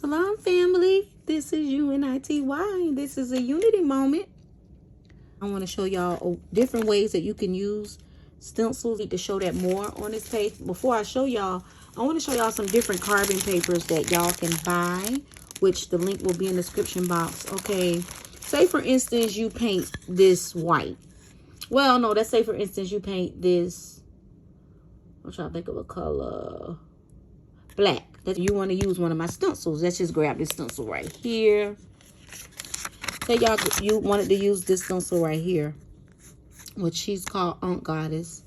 Salam family, this is UNITY, and this is a unity moment. I want to show y'all different ways that you can use stencils. I need to show that more on this page. Before I show y'all, I want to show y'all some different carbon papers that y'all can buy, which the link will be in the description box. Okay, say for instance you paint this white. Well, no, let's say for instance you paint this, I'm trying to think of a color, black. That you want to use one of my stencils. Let's just grab this stencil right here. Say y'all you wanted to use this stencil right here, which she's called Aunt Goddess.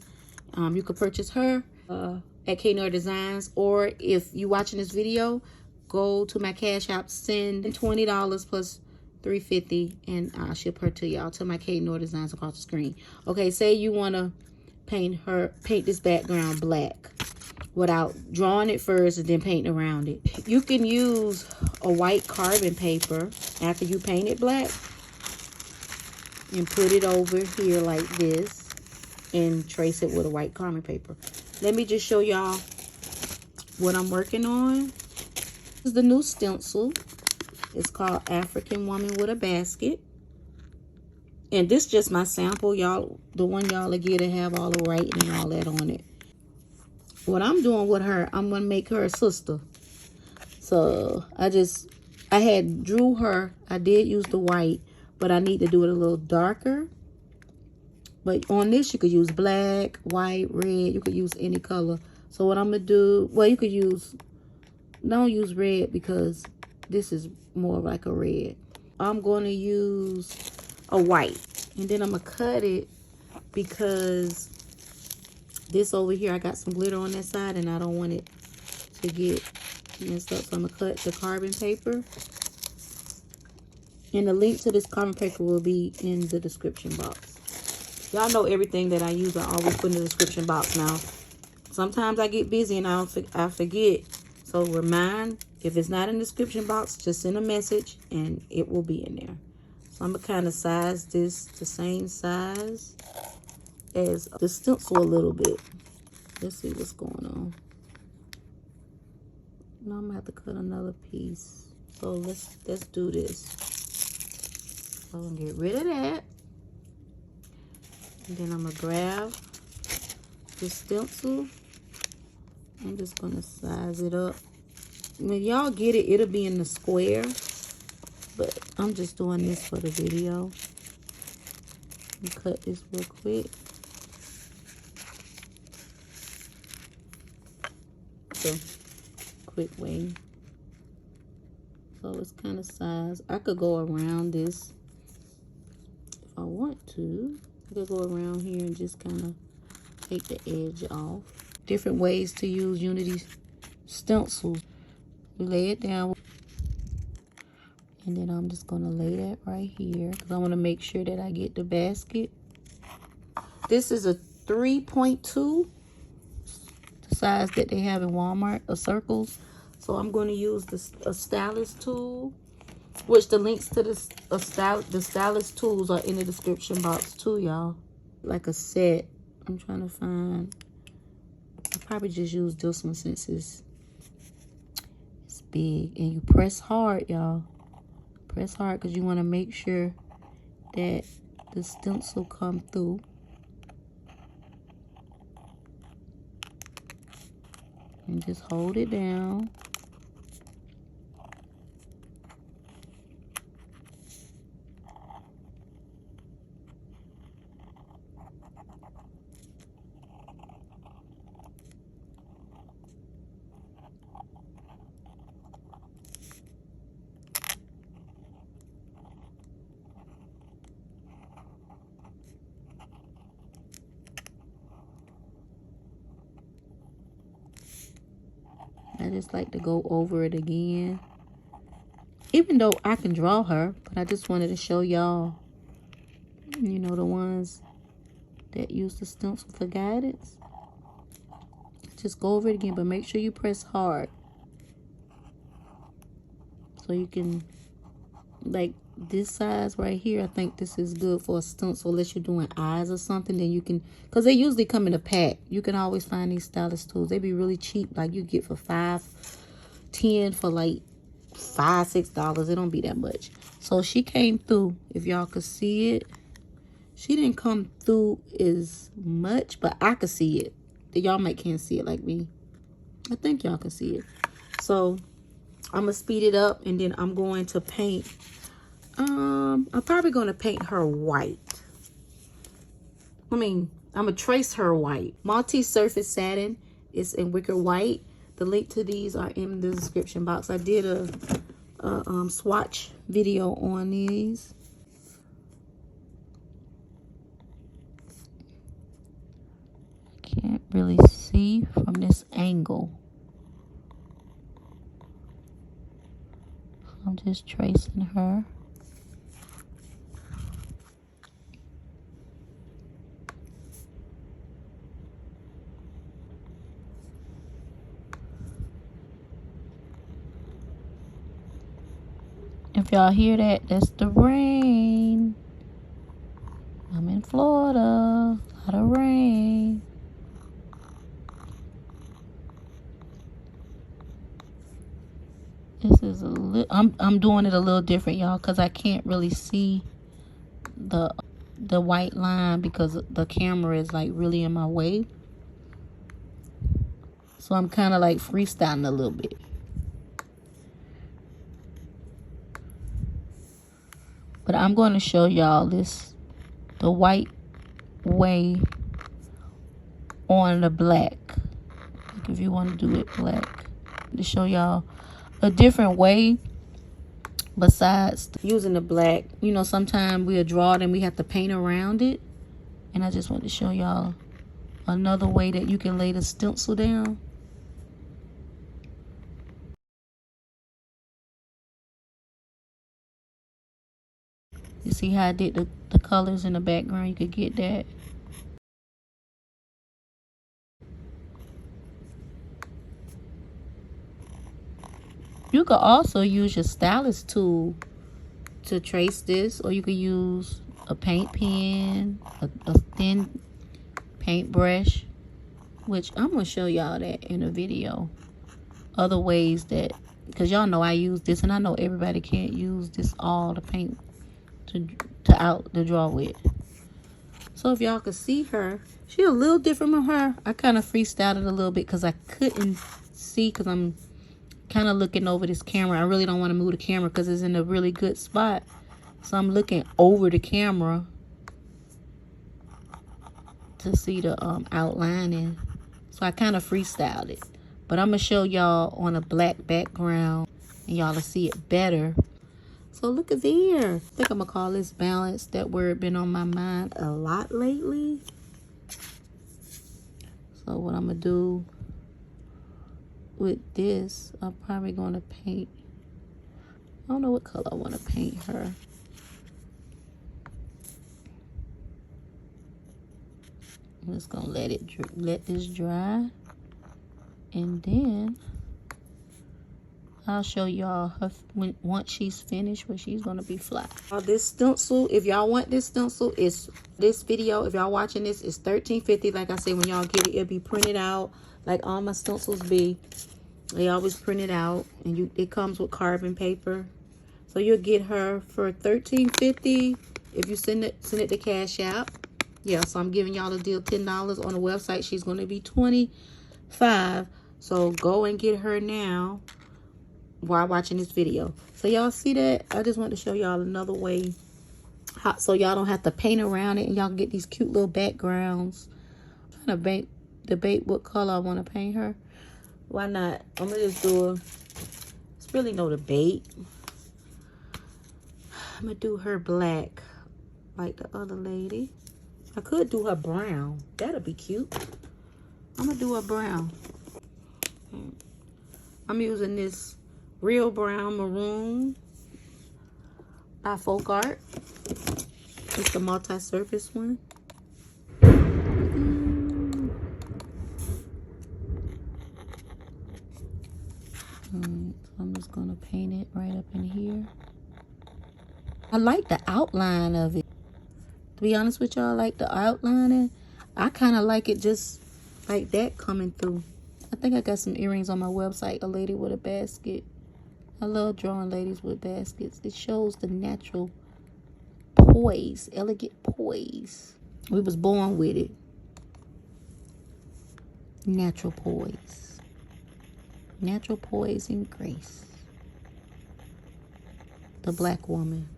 You could purchase her at K.Noir Designs, or if you watching this video, go to my Cash App, send $20 plus $3.50, and I'll ship her to y'all to my K.Noir Designs across the screen. Okay, say you want to paint this background black without drawing it first and then painting around it. You can use a white carbon paper after you paint it black and put it over here like this and trace it with a white carbon paper. Let me just show y'all what I'm working on. This is the new stencil. It's called African Woman with a Basket. And this is just my sample, y'all. The one y'all will get to have all the writing and all that on it. What I'm doing with her, I'm going to make her a sister. So I had drew her. I did use the white, but I need to do it a little darker. But on this, you could use black, white, red. You could use any color. So what I'm going to do, well, you could don't use red because this is more like a red. I'm going to use a white. And then I'm going to cut it because this over here, I got some glitter on that side and I don't want it to get messed up. So I'm going to cut the carbon paper. And the link to this carbon paper will be in the description box. Y'all know everything that I use, I always put in the description box. Now, sometimes I get busy and I forget. So remind, if it's not in the description box, just send a message and it will be in there. So I'm going to kind of size this the same size as the stencil a little bit. Let's see what's going on. Now I'm gonna have to cut another piece. So let's do this. So I'm gonna get rid of that. And then I'm gonna grab the stencil. I'm just gonna size it up. When y'all get it, it'll be in the square. But I'm just doing this for the video. And cut this real quick. Quick way. So it's kind of size. I could go around this if I want to. I could go around here and just kind of take the edge off. Different ways to use Unity stencils. Lay it down. And then I'm just going to lay that right here because I want to make sure that I get the basket. This is a 3.2. Size that they have in Walmart, of circles. So I'm going to use a stylus tool, which the links to the stylus tools are in the description box too, y'all. Like a set. I'm trying to find. I probably just use this one since it's big. And you press hard, y'all. Press hard because you want to make sure that the stencil come through. And just hold it down. I just like to go over it again. Even though I can draw her, but I just wanted to show y'all, you know, the ones that use the stencil for guidance. Just go over it again, but make sure you press hard. So you can, like this size right here, I think this is good for a stencil unless you're doing eyes or something. Then you can, because they usually come in a pack. You can always find these stylus tools. They be really cheap. Like you get for $5, $10 for like $5-6. It don't be that much. So she came through, if y'all could see it. She didn't come through as much, but I could see it. Y'all might can't see it like me. I think y'all can see it. So I'm gonna speed it up, and then I'm going to paint. I'm probably gonna paint her white. I'm gonna trace her white. Multi-surface satin is in wicker white. The link to these are in the description box. I did a swatch video on these. Can't really see from this angle. I'm just tracing her. If y'all hear that, that's the rain. I'm in Florida. A lot of rain. This is a little, I'm doing it a little different, y'all, because I can't really see the white line because the camera is like really in my way. So I'm kind of like freestyling a little bit. But I'm going to show y'all the white way on the black. Like if you want to do it black. To show y'all a different way besides using the black. You know, sometimes we'll draw it and we have to paint around it. And I just want to show y'all another way that you can lay the stencil down. You see how I did the colors in the background? You could get that. You could also use your stylus tool to trace this, or you could use a paint pen, a thin paintbrush, which I'm going to show y'all that in a video. Other ways that, because y'all know I use this, and I know everybody can't use this all to paint to draw with. So if y'all could see her, she a little different from her. I kind of freestyled it a little bit because I couldn't see, because I'm kind of looking over this camera. I really don't want to move the camera because it's in a really good spot. So I'm looking over the camera to see the outlining. So I kind of freestyled it. But I'm going to show y'all on a black background, and y'all will see it better. So look at there. I think I'm going to call this balance. That word been on my mind a lot lately. So what I'm going to do with this, I'm probably going to paint. I don't know what color I want to paint her. I'm just going to let this dry. And then I'll show y'all her once she's finished, where she's gonna be flat. This stencil, if y'all want this stencil, is this video. If y'all watching this, it's $13.50. Like I said, when y'all get it, it'll be printed out like all my stencils be. They always print it out, and it comes with carbon paper. So you'll get her for $13.50 if you send it to Cash App. Yeah, so I'm giving y'all a deal, $10 on the website. She's gonna be $25. So go and get her now while watching this video. So y'all see that? I just want to show y'all another way, so y'all don't have to paint around it, and y'all can get these cute little backgrounds. I'm trying to debate what color I want to paint her. Why not? I'm gonna just do it's really no debate. I'm gonna do her black like the other lady. I could do her brown. That'll be cute. I'm gonna do her brown. I'm using this Real Brown Maroon by Folk Art. It's the multi-surface one. So I'm just going to paint it right up in here. I like the outline of it. To be honest with y'all, I like the outlining. I kind of like it just like that coming through. I think I got some earrings on my website. A lady with a basket. I love drawing ladies with baskets. It shows the natural poise, elegant poise. We was born with it. Natural poise. Natural poise and grace. The black woman.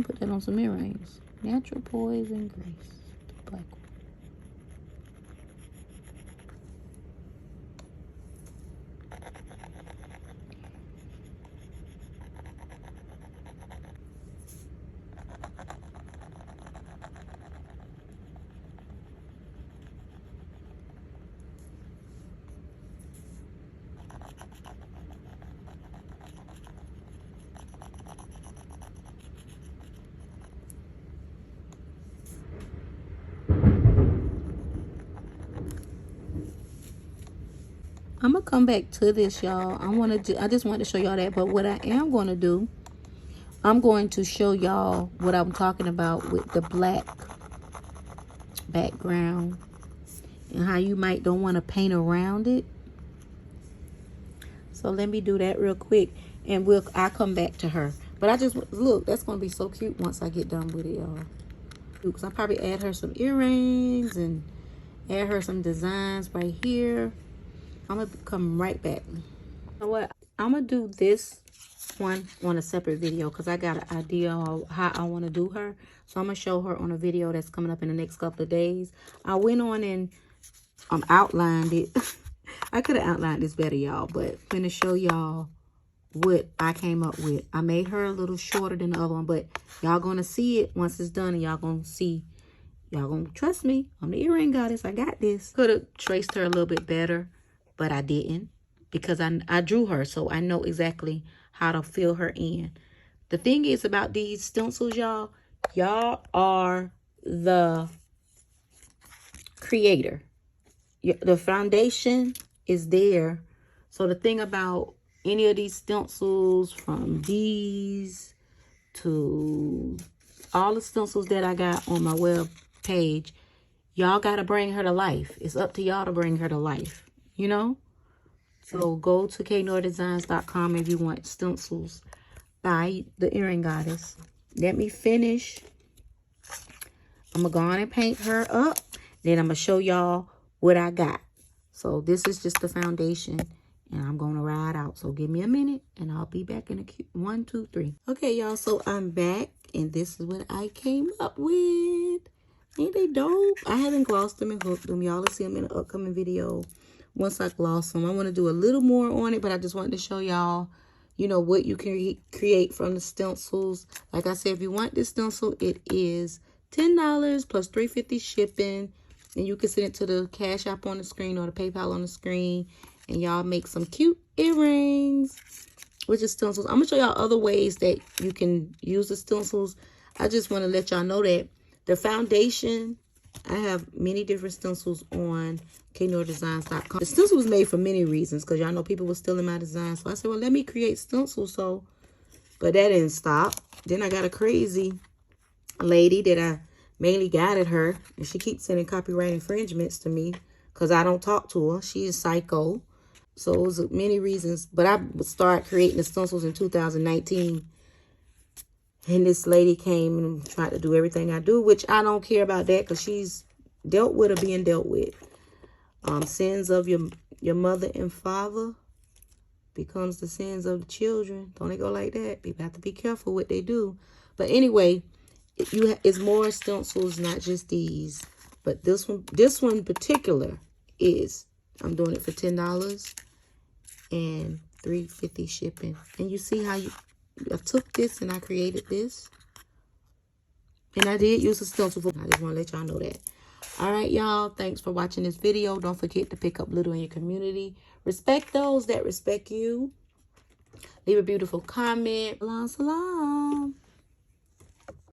Put that on some earrings. Natural poise and grace. The black woman. I'm gonna come back to this, y'all. I just want to show y'all that, but what I am going to do, I'm going to show y'all what I'm talking about with the black background and how you might don't want to paint around it. So let me do that real quick, and I'll come back to her. But I just look, that's gonna be so cute once I get done with it, y'all. Because I'll probably add her some earrings and add her some designs right here. I'm gonna come right back. You know what? I'm gonna do this one on a separate video because I got an idea of how I want to do her. So I'm gonna show her on a video that's coming up in the next couple of days. I went on and outlined it. I could have outlined this better, y'all, but I'm gonna show y'all what I came up with. I made her a little shorter than the other one, but y'all gonna see it once it's done, and y'all gonna see. Y'all gonna trust me. I'm the earring goddess. I got this. Could have traced her a little bit better, but I didn't because I drew her, so I know exactly how to fill her in. The thing is about these stencils, y'all are the creator. The foundation is there. So the thing about any of these stencils, from these to all the stencils that I got on my web page, y'all got to bring her to life. It's up to y'all to bring her to life, you know? So go to knoirdesigns.com if you want stencils by the earring goddess. Let me finish. I'm going to go on and paint her up. Then I'm going to show y'all what I got. So this is just the foundation, and I'm going to ride out. So give me a minute, and I'll be back in a 1, 2, 3. Okay, y'all, so I'm back, and this is what I came up with. Ain't they dope? I haven't glossed them and hooked them. Y'all will see them in an upcoming video once I gloss them. I want to do a little more on it, but I just wanted to show y'all, you know, what you can create from the stencils. Like I said, if you want this stencil, it is $10 plus $3.50 shipping. And you can send it to the Cash App on the screen or the PayPal on the screen. And y'all make some cute earrings with the stencils. I'm going to show y'all other ways that you can use the stencils. I just want to let y'all know that the foundation, I have many different stencils on knoirdesigns.com. The stencil was made for many reasons because y'all know people were stealing my designs. So I said, well, let me create stencils. But that didn't stop. Then I got a crazy lady that I mainly guided her, and she keeps sending copyright infringements to me because I don't talk to her. She is psycho. So it was many reasons, but I started creating the stencils in 2019, and this lady came and tried to do everything I do, which I don't care about that because she's dealt with or being dealt with. Sins of your mother and father becomes the sins of the children. Don't it go like that? People have to be careful what they do. But anyway, it's more stencils, not just these, but this one in particular is, I'm doing it for $10 and $3.50 shipping. And you see how I took this and I created this, and I did use a stencil. I just want to let y'all know that. All right, y'all, thanks for watching this video. Don't forget to pick up little in your community. Respect those that respect you. Leave a beautiful comment. Salam, salam.